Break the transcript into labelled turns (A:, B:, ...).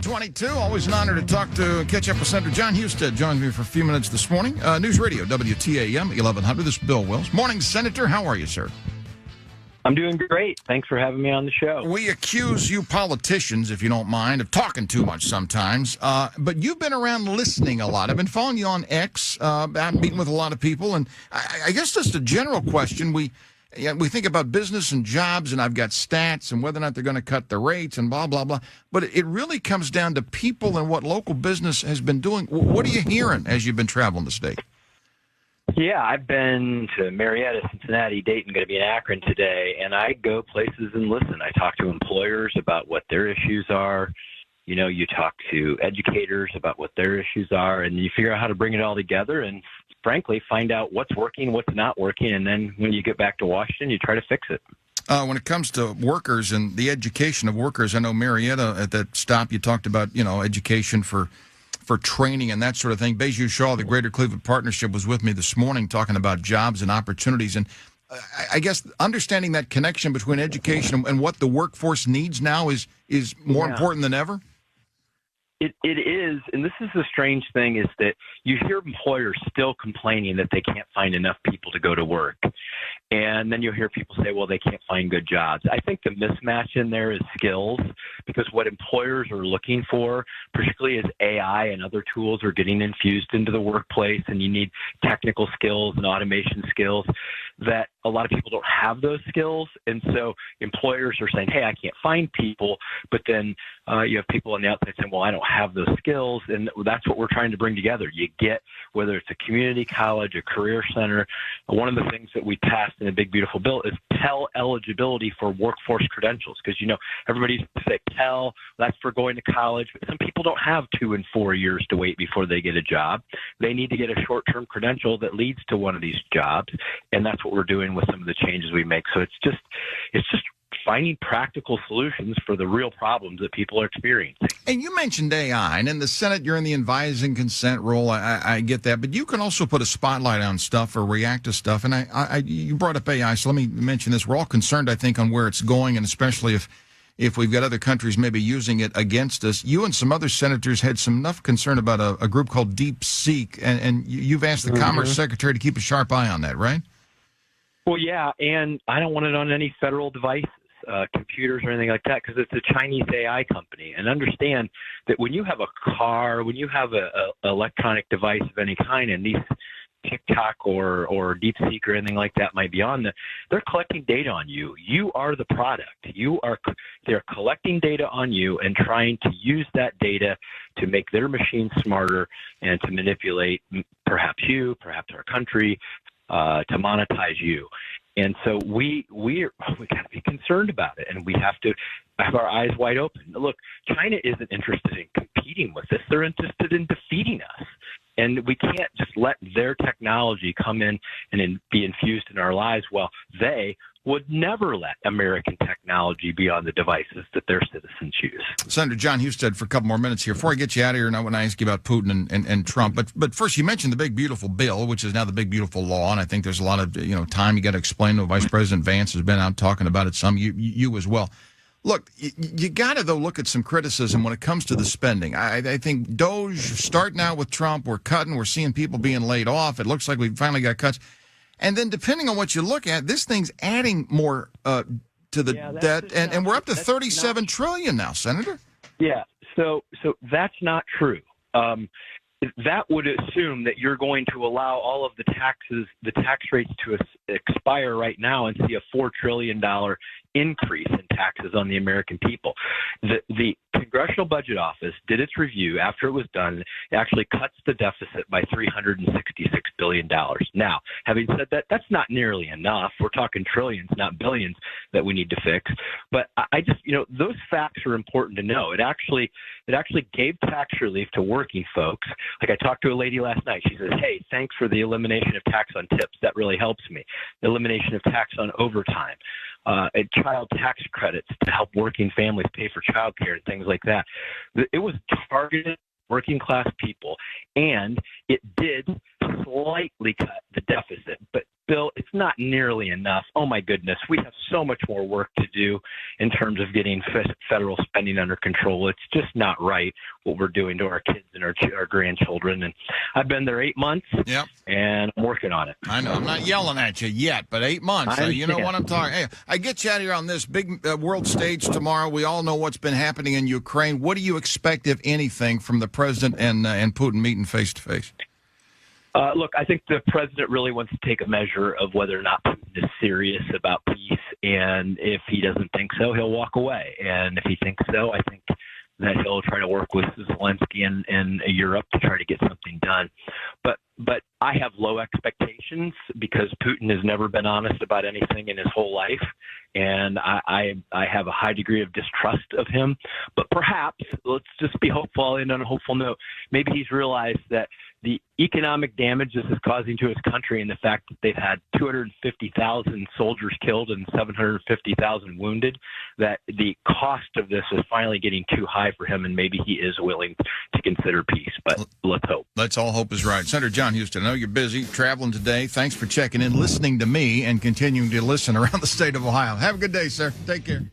A: 8:22. Always an honor to talk to and catch up with Senator John Husted. Joins me for a few minutes this morning. News Radio, WTAM, 1100. This is Bill Wills. Morning, Senator. How are you, sir?
B: I'm doing great. Thanks for having me on the show.
A: We accuse you politicians, if you don't mind, of talking too much sometimes. But you've been around listening a lot. I've been following you on X. I'm meeting with a lot of people. And I guess just a general question. We think about business and jobs, and I've got stats and whether or not they're going to cut the rates and blah, blah, blah. But it really comes down to people and what local business has been doing. What are you hearing as you've been traveling the state?
B: Yeah, I've been to Marietta, Cincinnati, Dayton, going to be in Akron today, and I go places and listen. I talk to employers about what their issues are. You know, you talk to educators about what their issues are, and you figure out how to bring it all together and, frankly, find out what's working, what's not working, and then when you get back to Washington, you try to fix it.
A: When it comes to workers and the education of workers, I know Marietta, at that stop, you talked about, education for training and that sort of thing. Beju Shaw, the Greater Cleveland Partnership, was with me this morning talking about jobs and opportunities. And I guess understanding that connection between education and what the workforce needs now is more important than ever.
B: It is, and this is the strange thing, is that you hear employers still complaining that they can't find enough people to go to work. And then you'll hear people say, well, they can't find good jobs. I think the mismatch in there is skills, because what employers are looking for, particularly as AI and other tools are getting infused into the workplace, and you need technical skills and automation skills, that a lot of people don't have those skills. And so employers are saying, hey, I can't find people. But then you have people on the outside saying, well, I don't have those skills. And that's what we're trying to bring together. You get, whether it's a community college, a career center, one of the things that we passed in a big, beautiful bill is Pell eligibility for workforce credentials. Because, everybody used to say Pell, that's for going to college. But some people don't have 2 and 4 years to wait before they get a job. They need to get a short-term credential that leads to one of these jobs. And that's what we're doing with some of the changes we make. So it's just finding practical solutions for the real problems that people are experiencing.
A: And you mentioned AI, and in the Senate, you're in the advising consent role. I get that, but you can also put a spotlight on stuff or react to stuff. And you brought up AI, so let me mention this. We're all concerned, I think, on where it's going, and especially if we've got other countries maybe using it against us. You and some other senators had some enough concern about a group called DeepSeek, and you've asked the Commerce Secretary to keep a sharp eye on that, right? Well,
B: yeah, and I don't want it on any federal devices, computers or anything like that, because it's a Chinese AI company. And understand that when you have a car, when you have a electronic device of any kind, and these TikTok or DeepSeek or anything like that might be on them, they're collecting data on you. You are the product. They're collecting data on you and trying to use that data to make their machines smarter and to manipulate perhaps you, perhaps our country, to monetize you. And so we got to be concerned about it, and we have to have our eyes wide open. Look, China isn't interested in competing with us. They're interested in defeating us. And we can't just let their technology come in and be infused in our lives while they would never let American technology be on the devices that their citizens use.
A: Senator John Husted, for a couple more minutes here. Before I get you out of here, and I want to ask you about Putin and Trump. But first, you mentioned the big, beautiful bill, which is now the big, beautiful law. And I think there's a lot of time you got to explain to Vice President Vance has been out talking about it some, you as well. Look, you got to, though, look at some criticism when it comes to the spending. I think DOGE, starting out with Trump, we're cutting, we're seeing people being laid off. It looks like we finally got cuts. And then depending on what you look at, this thing's adding more to the debt, and we're up to $37 trillion now, Senator.
B: Yeah, so that's not true. That would assume that you're going to allow all of the tax rates to expire right now and see a $4 trillion increase in taxes on the American people. The Congressional Budget Office did its review after it was done. It actually cuts the deficit by $366 billion. Now, having said that, that's not nearly enough. We're talking trillions, not billions, that we need to fix. But I just, those facts are important to know. It actually gave tax relief to working folks. Like, I talked to a lady last night. She says, hey, thanks for the elimination of tax on tips. That really helps me. The elimination of tax on overtime. And child tax credits to help working families pay for child care and things like that. It was targeted working class people, and it did slightly cut the deficit. But Bill, it's not nearly enough. Oh, my goodness. We have so much more work to do in terms of getting federal spending under control. It's just not right what we're doing to our kids and our grandchildren. And I've been there 8 months,
A: Yep.
B: and I'm working on it.
A: I know. I'm not yelling at you yet, but 8 months. You know what I'm talking. Hey, I get you out here on this big world stage tomorrow. We all know what's been happening in Ukraine. What do you expect, if anything, from the president and Putin meeting face to face?
B: Look, I think the president really wants to take a measure of whether or not Putin is serious about peace. And if he doesn't think so, he'll walk away. And if he thinks so, I think that he'll try to work with Zelensky in Europe to try to get something done. But I have low expectations because Putin has never been honest about anything in his whole life. And I have a high degree of distrust of him. But perhaps, let's just be hopeful and on a hopeful note, maybe he's realized that the economic damage this is causing to his country and the fact that they've had 250,000 soldiers killed and 750,000 wounded, that the cost of this is finally getting too high for him, and maybe he is willing to consider peace. But let's hope.
A: Let's all hope is right. Senator John Husted, I know you're busy traveling today. Thanks for checking in, listening to me, and continuing to listen around the state of Ohio. Have a good day, sir. Take care.